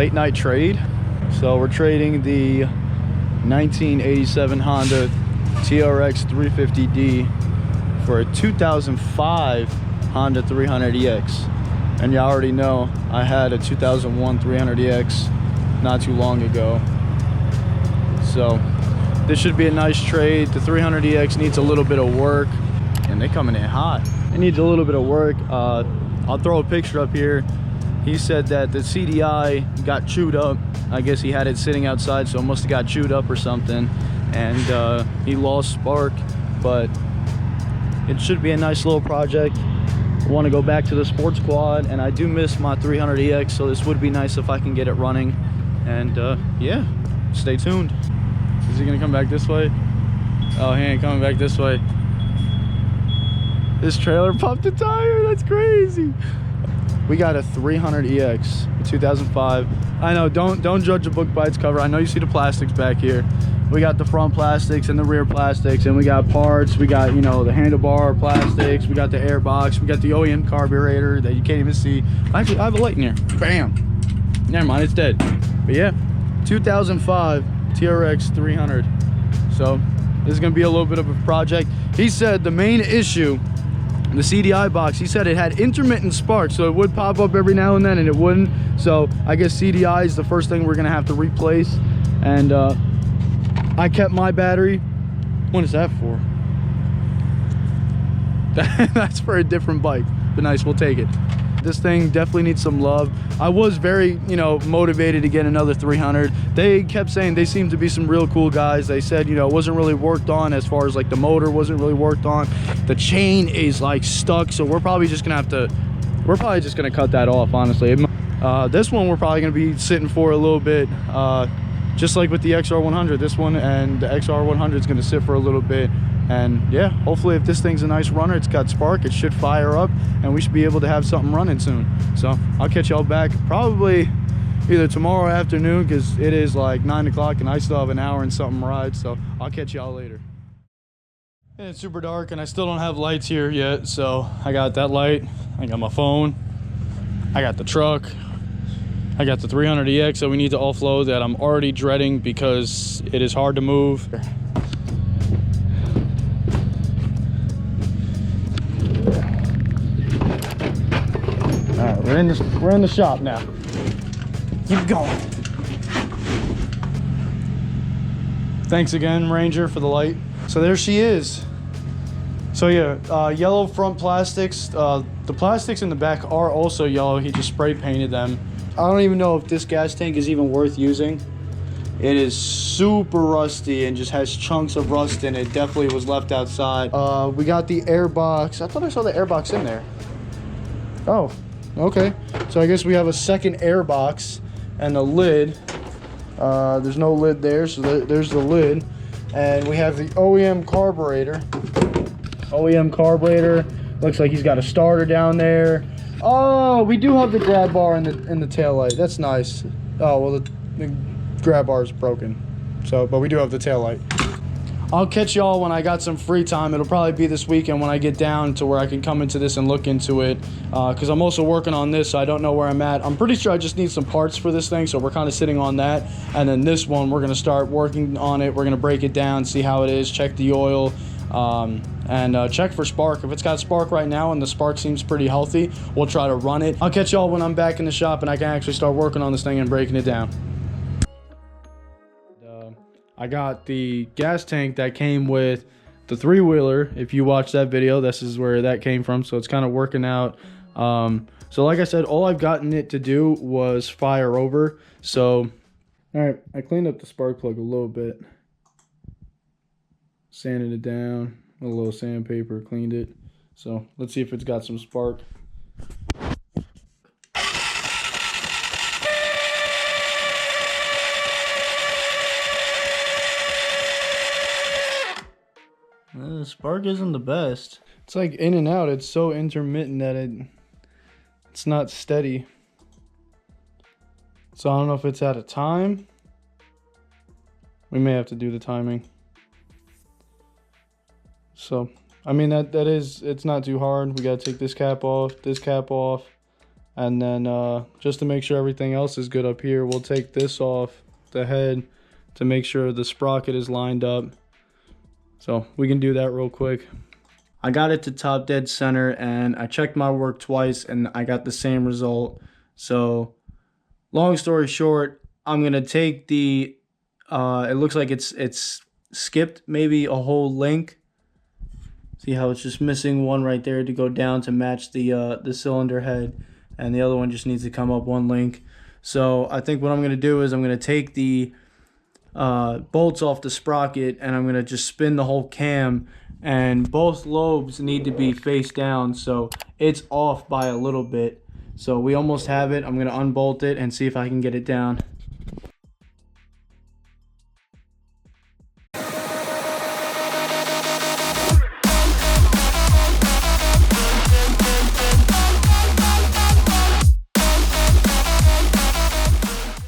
late night trade. So we're trading the 1987 Honda TRX 350D for a 2005 Honda 300EX. And you already know I had a 2001 300EX not too long ago. So this should be a nice trade. The 300EX needs a little bit of work, and they're coming in hot. It needs a little bit of work. I'll throw a picture up here. He said that the CDI got chewed up. I guess he had it sitting outside, so it must have got chewed up or something, and he lost spark. But it should be a nice little project. I want to go back to the sports quad, and I do miss my 300EX, so this would be nice if I can get it running. And yeah, stay tuned. Is he gonna come back this way? Oh, he ain't coming back this way. This trailer popped a tire. That's crazy. We got a 300EX, a 2005. I know, don't judge a book by its cover. I know you see the plastics back here. We got the front plastics and the rear plastics, and we got parts. We got, you know, the handlebar plastics. We got the air box. We got the OEM carburetor that you can't even see. Actually, I have a light in here. Bam. Never mind, it's dead. But yeah, 2005 TRX 300. So this is gonna be a little bit of a project. He said the main issue, the CDI box, he said it had intermittent sparks, so it would pop up every now and then and it wouldn't. So I guess CDI is the first thing we're gonna have to replace. And I kept my battery. What is that for? That's for a different bike, but nice, we'll take it. This thing definitely needs some love. I was very, you know, motivated to get another 300. They kept saying they seemed to be some real cool guys. They said, you know, it wasn't really worked on, as far as like the motor wasn't really worked on. The chain is like stuck, so we're probably just gonna cut that off, honestly. This one we're probably gonna be sitting for a little bit, just like with the XR100. This one and the XR100 is gonna sit for a little bit. And yeah, hopefully if this thing's a nice runner, it's got spark, it should fire up, and we should be able to have something running soon. So I'll catch y'all back probably either tomorrow afternoon, because it is like 9 o'clock and I still have an hour and something ride. So I'll catch y'all later. And it's super dark and I still don't have lights here yet. So I got that light, I got my phone, I got the truck, I got the 300EX that we need to offload that I'm already dreading because it is hard to move. All right, we're in the shop now. Keep going. Thanks again, Ranger, for the light. So there she is. So yeah, yellow front plastics. The plastics in the back are also yellow. He just spray painted them. I don't even know if this gas tank is even worth using. It is super rusty and just has chunks of rust in it. Definitely was left outside. We got the air box. I thought I saw the air box in there. Oh. Okay, so I guess we have a second air box and a lid. There's no lid there, so there's the lid. And we have the OEM carburetor. OEM carburetor. Looks like he's got a starter down there. Oh, we do have the grab bar in the tail light. That's nice. Oh, well, the grab bar is broken. So, but we do have the tail light. I'll catch y'all when I got some free time. It'll probably be this weekend when I get down to where I can come into this and look into it. Because I'm also working on this, so I don't know where I'm at. I'm pretty sure I just need some parts for this thing, so we're kind of sitting on that. And then this one, we're going to start working on it. We're going to break it down, see how it is, check the oil, and check for spark. If it's got spark right now and the spark seems pretty healthy, we'll try to run it. I'll catch y'all when I'm back in the shop and I can actually start working on this thing and breaking it down. I got the gas tank that came with the three-wheeler. If you watch that video, this is where that came from, so it's kind of working out. So like I said, all I've gotten it to do was fire over. So all right, I cleaned up the spark plug a little bit, sanded it down with a little sandpaper, cleaned it. So let's see if it's got some spark. The spark isn't the best. It's like in and out. It's so intermittent that it's not steady. So I don't know if it's out of time. We may have to do the timing. So I mean it's not too hard. We gotta take this cap off, And then just to make sure everything else is good up here, we'll take this off the head to make sure the sprocket is lined up. So we can do that real quick. I got it to top dead center and I checked my work twice and I got the same result. So long story short, I'm gonna take the it looks like it's skipped maybe a whole link. See how it's just missing one right there to go down to match the cylinder head, and the other one just needs to come up one link. So I think what I'm gonna do is I'm gonna take the bolts off the sprocket and I'm gonna just spin the whole cam, and both lobes need to be face down, so it's off by a little bit. So we almost have it. I'm gonna unbolt it and see if I can get it down.